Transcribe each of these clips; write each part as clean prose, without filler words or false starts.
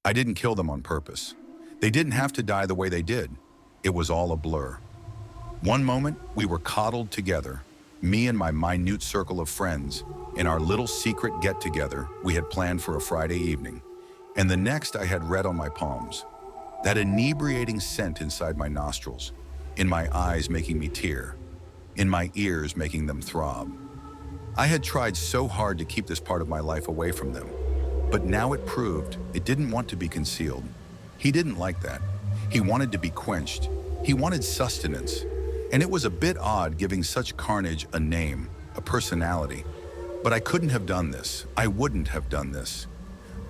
I didn't kill them on purpose. They didn't have to die the way they did. It was all a blur. One moment, we were coddled together, me and my minute circle of friends, in our little secret get-together we had planned for a Friday evening. And the next, I had red on my palms, that inebriating scent inside my nostrils, in my eyes making me tear, in my ears making them throb. I had tried so hard to keep this part of my life away from them, but now it proved it didn't want to be concealed. He didn't like that. He wanted to be quenched. He wanted sustenance. And it was a bit odd giving such carnage a name, a personality. But I couldn't have done this. I wouldn't have done this.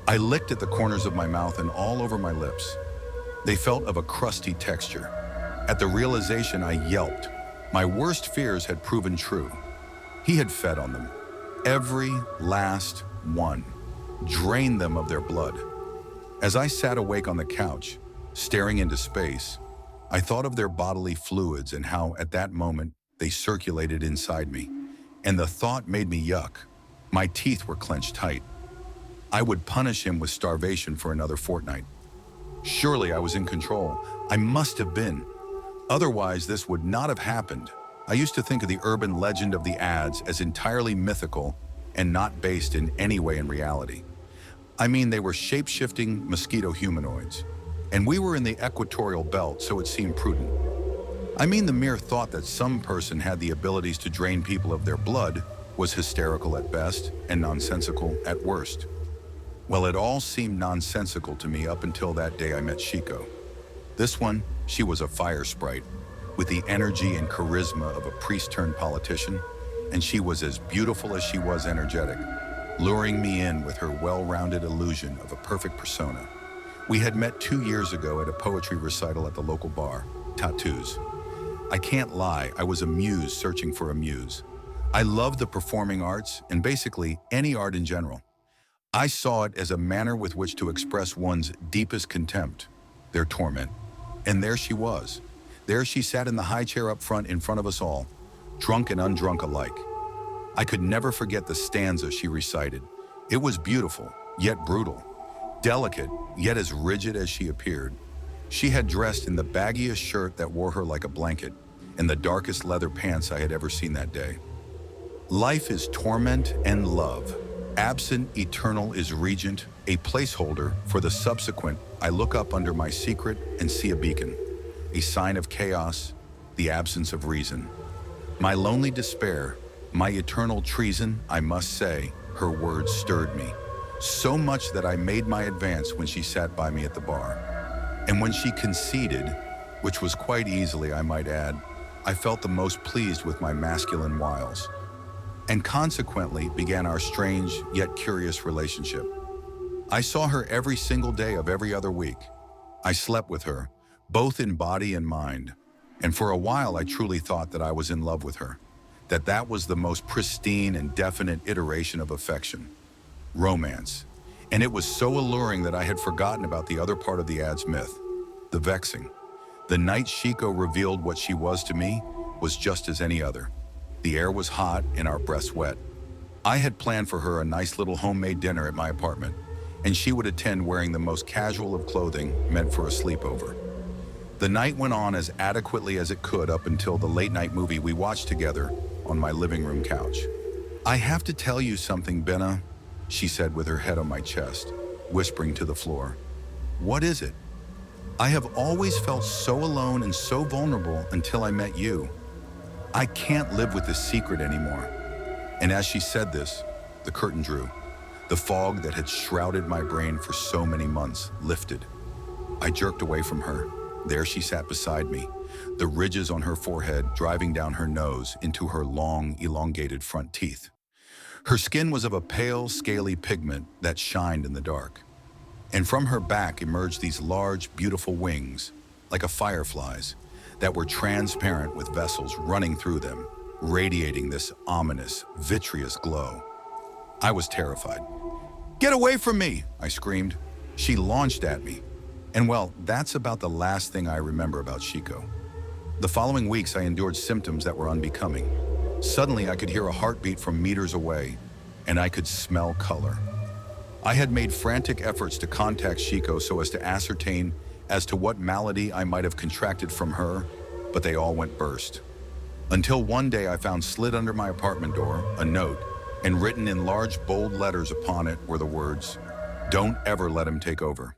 I licked at the corners of my mouth and all over my lips. They felt of a crusty texture. At the realization, I yelped. My worst fears had proven true. He had fed on them. Every last one. Drained them of their blood. As I sat awake on the couch, staring into space, I thought of their bodily fluids and how, at that moment, they circulated inside me. And the thought made me yuck. My teeth were clenched tight. I would punish him with starvation for another fortnight. Surely I was in control. I must have been. Otherwise, this would not have happened. I used to think of the urban legend of the ads as entirely mythical and not based in any way in reality. I mean, they were shape-shifting mosquito humanoids. And we were in the equatorial belt, so it seemed prudent. I mean, the mere thought that some person had the abilities to drain people of their blood was hysterical at best and nonsensical at worst. Well, it all seemed nonsensical to me up until that day I met Chico. This one, she was a fire sprite, with the energy and charisma of a priest-turned-politician, and she was as beautiful as she was energetic, luring me in with her well-rounded illusion of a perfect persona. We had met 2 years ago at a poetry recital at the local bar, Tattoos. I can't lie, I was a muse searching for a muse. I loved the performing arts and basically any art in general. I saw it as a manner with which to express one's deepest contempt, their torment. And there she was. There she sat in the high chair up front in front of us all, drunk and undrunk alike. I could never forget the stanza she recited. It was beautiful, yet brutal. Delicate, yet as rigid as she appeared. She had dressed in the baggiest shirt that wore her like a blanket and the darkest leather pants I had ever seen that day. Life is torment and love. Absent, eternal is regent, a placeholder for the subsequent. I look up under my secret and see a beacon, a sign of chaos, the absence of reason. My lonely despair, my eternal treason, I must say, her words stirred me. So much that I made my advance when she sat by me at the bar. And when she conceded, which was quite easily, I might add, I felt the most pleased with my masculine wiles. And consequently began our strange yet curious relationship. I saw her every single day of every other week. I slept with her, both in body and mind. And for a while I truly thought that I was in love with her, that was the most pristine and definite iteration of affection. Romance. And it was so alluring that I had forgotten about the other part of the ad's myth, the vexing. The night Chico revealed what she was to me was just as any other. The air was hot and our breaths wet. I had planned for her a nice little homemade dinner at my apartment, and she would attend wearing the most casual of clothing meant for a sleepover. The night went on as adequately as it could up until the late-night movie we watched together on my living room couch. I have to tell you something, Benna, she said with her head on my chest, whispering to the floor. What is it? I have always felt so alone and so vulnerable until I met you. I can't live with this secret anymore. And as she said this, the curtain drew. The fog that had shrouded my brain for so many months lifted. I jerked away from her. There she sat beside me, the ridges on her forehead driving down her nose into her long, elongated front teeth. Her skin was of a pale, scaly pigment that shined in the dark. And from her back emerged these large, beautiful wings, like a firefly's, that were transparent with vessels running through them, radiating this ominous, vitreous glow. I was terrified. Get away from me, I screamed. She launched at me. And well, that's about the last thing I remember about Chico. The following weeks, I endured symptoms that were unbecoming. Suddenly, I could hear a heartbeat from meters away, and I could smell color. I had made frantic efforts to contact Shiko so as to ascertain as to what malady I might have contracted from her, but they all went burst. Until one day I found slid under my apartment door a note, and written in large bold letters upon it were the words, "Don't ever let him take over."